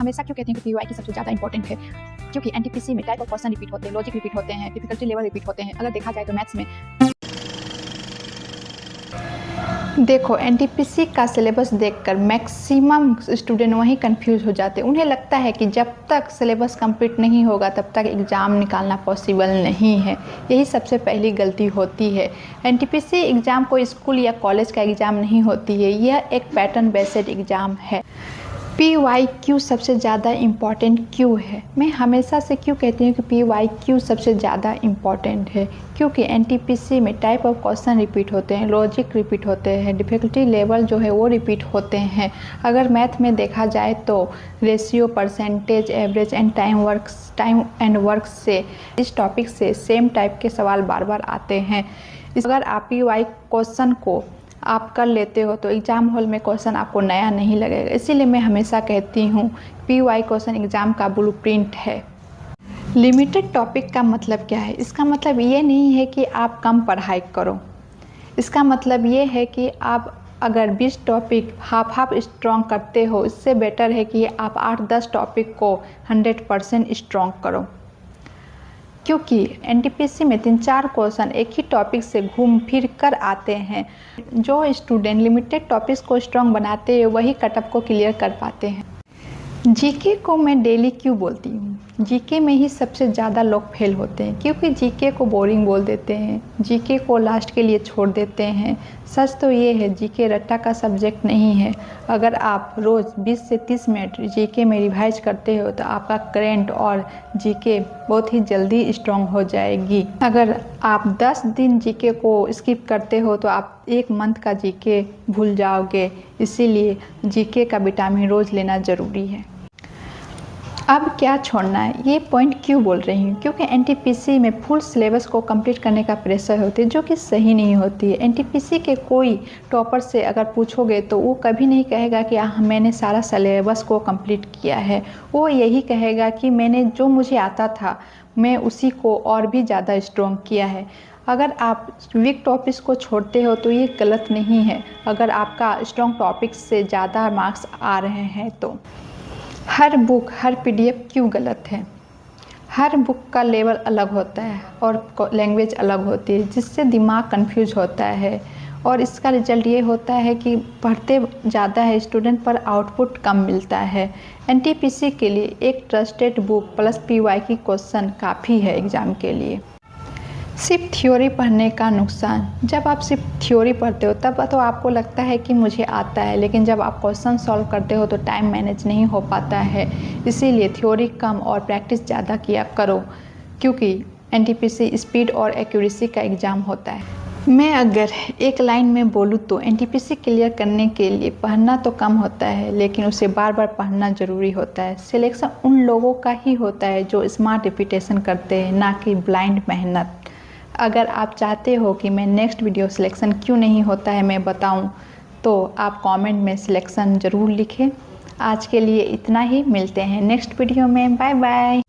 हमेशा क्यों कहते हैं कि पीवाई की सबसे ज़्यादा इंपॉर्टेंट है, क्योंकि एनटीपीसी में टाइप ऑफ क्वेश्चन रिपीट होते हैं, लॉजिक रिपीट होते हैं, डिफिकल्टी लेवल रिपीट होते हैं। अगर देखा जाए तो मैथ्स में देखो एनटीपीसी का सिलेबस देखकर मैक्सिमम स्टूडेंट वहीं कंफ्यूज हो जाते हैं। उन्हें लगता है कि जब तक सिलेबस कंप्लीट नहीं होगा तब तक एग्ज़ाम निकालना पॉसिबल नहीं है। यही सबसे पहली गलती होती है। एनटीपीसी एग्ज़ाम कोई स्कूल या कॉलेज का एग्ज़ाम नहीं होती है, यह एक पैटर्न बेस्ड एग्ज़ाम है। PYQ सबसे ज़्यादा इम्पॉर्टेंट क्यों है? मैं हमेशा से क्यों कहती हूँ कि PYQ सबसे ज़्यादा इम्पॉर्टेंट है, क्योंकि एनटीपीसी में टाइप ऑफ क्वेश्चन रिपीट होते हैं, लॉजिक रिपीट होते हैं, डिफ़िकल्टी लेवल जो है वो रिपीट होते हैं। अगर मैथ में देखा जाए तो ratio, percentage, average and time and work से इस टॉपिक से सेम टाइप के सवाल बार बार आते हैं। अगर आप PY क्वेश्चन को आप कर लेते हो तो एग्ज़ाम हॉल में क्वेश्चन आपको नया नहीं लगेगा। इसीलिए मैं हमेशा कहती हूँ PY क्वेश्चन एग्ज़ाम का ब्लूप्रिंट है। लिमिटेड टॉपिक का मतलब क्या है? इसका मतलब ये नहीं है कि आप कम पढ़ाई करो। इसका मतलब ये है कि आप अगर 20 टॉपिक हाफ स्ट्रॉन्ग करते हो, इससे बेटर है कि आप 8-10 टॉपिक को 100% स्ट्रॉन्ग करो। क्योंकि एनटीपीसी में 3-4 क्वेश्चन एक ही टॉपिक से घूम फिर कर आते हैं। जो स्टूडेंट लिमिटेड टॉपिक्स को स्ट्रॉन्ग बनाते हैं वही कटअप को क्लियर कर पाते हैं। जीके को मैं डेली क्यों बोलती हूँ? जीके में ही सबसे ज़्यादा लोग फेल होते हैं, क्योंकि जीके को बोरिंग बोल देते हैं, जीके को लास्ट के लिए छोड़ देते हैं। सच तो ये है जीके रट्टा का सब्जेक्ट नहीं है। अगर आप रोज़ 20 से 30 मिनट जीके में रिवाइज करते हो तो आपका करंट और जीके बहुत ही जल्दी स्ट्रॉन्ग हो जाएगी। अगर आप 10 दिन जीके को स्किप करते हो तो आप 1 मंथ का जीके भूल जाओगे। इसीलिए जीके का विटामिन रोज़ लेना ज़रूरी है। अब क्या छोड़ना है, ये पॉइंट क्यों बोल रही हूँ? क्योंकि एनटीपीसी में फुल सिलेबस को कंप्लीट करने का प्रेशर होती है, जो कि सही नहीं होती है। एनटीपीसी के कोई टॉपर से अगर पूछोगे तो वो कभी नहीं कहेगा कि मैंने सारा सिलेबस को कंप्लीट किया है। वो यही कहेगा कि मैंने जो मुझे आता था मैं उसी को और भी ज़्यादा स्ट्रॉन्ग किया है। अगर आप वीक टॉपिक्स को छोड़ते हो तो ये गलत नहीं है, अगर आपका स्ट्रॉन्ग टॉपिक्स से ज़्यादा मार्क्स आ रहे हैं तो। हर बुक, हर PDF क्यों गलत है? हर बुक का लेवल अलग होता है और लैंग्वेज अलग होती है, जिससे दिमाग कंफ्यूज होता है और इसका रिजल्ट ये होता है कि पढ़ते ज़्यादा है स्टूडेंट पर आउटपुट कम मिलता है। एनटीपीसी के लिए एक ट्रस्टेड बुक प्लस PY की क्वेश्चन काफ़ी है एग्ज़ाम के लिए। सिर्फ थ्योरी पढ़ने का नुकसान, जब आप सिर्फ थ्योरी पढ़ते हो तब तो आपको लगता है कि मुझे आता है, लेकिन जब आप क्वेश्चन सॉल्व करते हो तो टाइम मैनेज नहीं हो पाता है। इसीलिए थ्योरी कम और प्रैक्टिस ज़्यादा किया करो, क्योंकि एनटीपीसी स्पीड और एक्यूरेसी का एग्ज़ाम होता है। मैं अगर एक लाइन में बोलूँ तो एनटीपीसी क्लियर करने के लिए पढ़ना तो कम होता है, लेकिन उसे बार बार पढ़ना ज़रूरी होता है। सिलेक्शन उन लोगों का ही होता है जो स्मार्ट रिपीटेशन करते हैं, ना कि ब्लाइंड मेहनत। अगर आप चाहते हो कि मैं नेक्स्ट वीडियो सिलेक्शन क्यों नहीं होता है मैं बताऊं, तो आप कमेंट में सिलेक्शन ज़रूर लिखें। आज के लिए इतना ही, मिलते हैं नेक्स्ट वीडियो में। Bye bye.